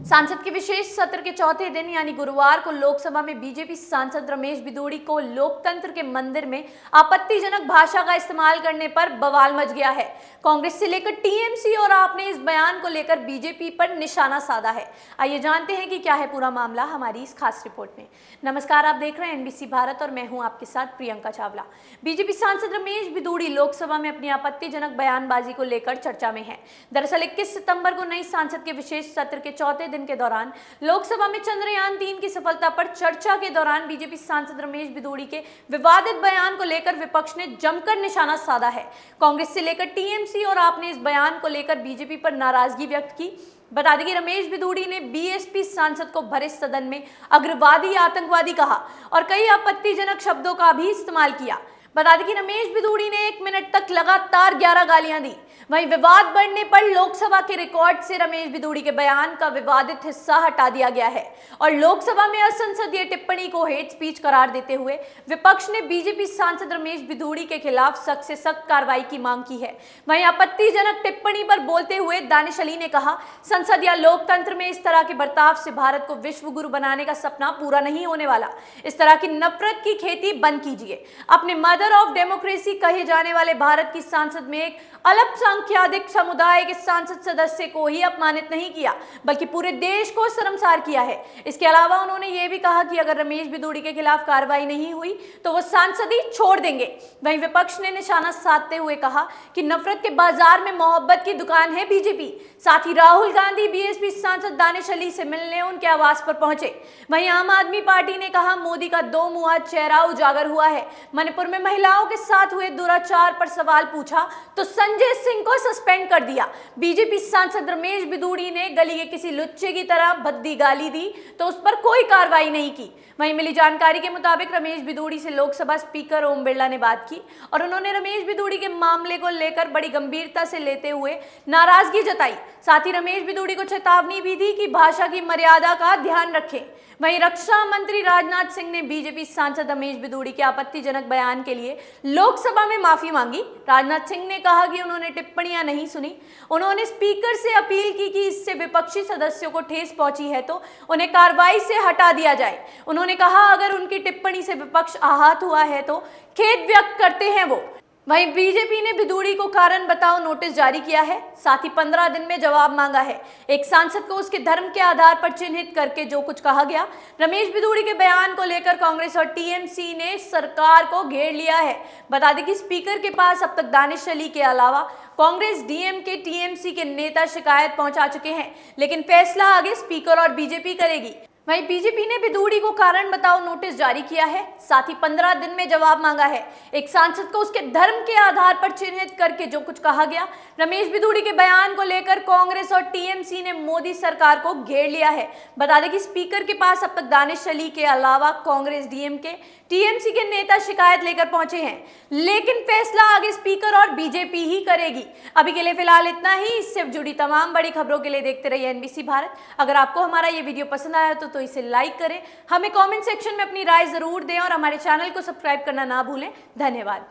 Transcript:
सांसद के विशेष सत्र के चौथे दिन यानी गुरुवार को लोकसभा में बीजेपी सांसद रमेश बिधूड़ी को लोकतंत्र के मंदिर में आपत्तिजनक भाषा का इस्तेमाल करने पर बवाल मच गया है। कांग्रेस से लेकर टीएमसी और आप ने इस बयान को लेकर बीजेपी पर निशाना साधा है। आइए जानते हैं कि क्या है पूरा मामला हमारी इस खास रिपोर्ट में। नमस्कार, आप देख रहे हैं एनबीसी भारत और मैं हूं आपके साथ प्रियंका चावला। बीजेपी सांसद रमेश बिधूड़ी लोकसभा में अपनी आपत्तिजनक बयानबाजी को लेकर चर्चा में है। दरअसल 21 सितंबर को नई सांसद के विशेष सत्र के चौथे दिन के दौरान लोकसभा में चंद्रयान-3 की सफलता पर चर्चा के दौरान बीजेपी सांसद रमेश बिधूड़ी के विवादित बयान को लेकर विपक्ष ने जमकर निशाना साधा है। कांग्रेस से लेकर टीएमसी और आपने इस बयान को लेकर बीजेपी पर नाराजगी व्यक्त की। बता दें कि रमेश बिधूड़ी ने बीएसपी सांसद को भरे सदन में अग्रवादी, आतंकवादी कहा और कई आपत्तिजनक शब्दों का भी इस्तेमाल किया। बता दें कि रमेश बिधूड़ी ने 1 मिनट तक लगातार 11 गालियां दी। वहीं विवाद बढ़ने पर लोकसभा के रिकॉर्ड से रमेश बिधूड़ी के बयान का विवादित हिस्सा हटा दिया गया है और लोकसभा में असंसदीय टिप्पणी को हेट स्पीच करार देते हुए विपक्ष ने बीजेपी सांसद रमेश बिधूड़ी के खिलाफ सख्त से सख्त कार्रवाई की मांग की है। वहीं आपत्तिजनक टिप्पणी पर बोलते हुए दानिश अली ने कहा, संसद या लोकतंत्र में इस तरह के बर्ताव से भारत को विश्व गुरु बनाने का सपना पूरा नहीं होने वाला। इस तरह की नफरत की खेती बंद कीजिए। अपने मदर ऑफ डेमोक्रेसी कहे जाने वाले भारत की सांसद में एक अल्पसंख्याक समुदाय के सांसद सदस्य को ही अपमानित नहीं किया बल्कि पूरे देश को शर्मसार किया है। इसके अलावा उन्होंने ये भी कहा कि अगर रमेश बिधूड़ी के खिलाफ कार्रवाई नहीं हुई तो वो सांसदी छोड़ देंगे। वहीं विपक्ष ने निशाना साधते हुए कहा कि नफरत के बाजार में मोहब्बत की दुकान है बीजेपी। साथ ही राहुल गांधी बीएसपी सांसद दानिश अली से मिलने उनके आवास पर पहुंचे। वहीं आम आदमी पार्टी ने कहा, मोदी का 2 मुहा चेहरा उजागर हुआ है। मणिपुर में महिलाओं के साथ हुए दुराचार पर सवाल पूछा तो संजय सिंह को सस्पेंड कर दिया। बीजेपी सांसद रमेश बिधूड़ी ने गली के किसी लुच्चे की तरह भद्दी गाली दी तो उस पर कोई कार्रवाई नहीं की। वहीं मिली जानकारी के मुताबिक रमेश बिधूड़ी से लोकसभा स्पीकर ओम बिरला ने बात की और उन्होंने रमेश बिधूड़ी के मामले को लेकर बड़ी गंभीरता से लेते हुए नाराजगी जताई। साथ ही रमेश बिधूड़ी को चेतावनी भी दी कि भाषा की मर्यादा का ध्यान रखें। वहीं रक्षा मंत्री राजनाथ सिंह ने बीजेपी सांसद रमेश बिधूड़ी के आपत्तिजनक बयान के लिए लोकसभा में माफी मांगी। राजनाथ सिंह ने कहा कि उन्होंने टिप्पणियां नहीं सुनी। उन्होंने स्पीकर से अपील की कि इससे विपक्षी सदस्यों को ठेस पहुंची है तो उन्हें कार्रवाई से हटा दिया जाए। उन्होंने कहा, अगर उनकी टिप्पणी से विपक्ष आहत हुआ है तो खेद व्यक्त करते हैं वो। वहीं बीजेपी ने बिधूड़ी को कारण बताओ नोटिस जारी किया है। साथ ही 15 दिन में जवाब मांगा है। एक सांसद को उसके धर्म के आधार पर चिन्हित करके जो कुछ कहा गया। रमेश बिधूड़ी के बयान को लेकर कांग्रेस और टीएमसी ने सरकार को घेर लिया है। बता दें कि स्पीकर के पास अब तक दानिश अली के अलावा कांग्रेस, डीएमके, टीएमसी के नेता शिकायत पहुंचा चुके हैं, लेकिन फैसला आगे स्पीकर और बीजेपी करेगी। वहीं बीजेपी ने बिधूड़ी को कारण बताओ नोटिस जारी किया है। साथ ही 15 दिन में जवाब मांगा है। एक सांसद को उसके धर्म के आधार पर चिन्हित करके जो कुछ कहा गया। रमेश बिधूड़ी के बयान को लेकर कांग्रेस और टीएमसी ने मोदी सरकार को घेर लिया है। बता दें कि स्पीकर के पास अब तक दानिश अली के अलावा कांग्रेस, डीएमके, टीएमसी के नेता शिकायत लेकर पहुंचे हैं, लेकिन फैसला आगे स्पीकर और बीजेपी ही करेगी। अभी के लिए फिलहाल इतना ही। इससे जुड़ी तमाम बड़ी खबरों के लिए देखते रहिए एनबीसी भारत। अगर आपको हमारा ये वीडियो पसंद आया तो इसे लाइक करें, हमें कमेंट सेक्शन में अपनी राय जरूर दें और हमारे चैनल को सब्सक्राइब करना ना भूलें। धन्यवाद।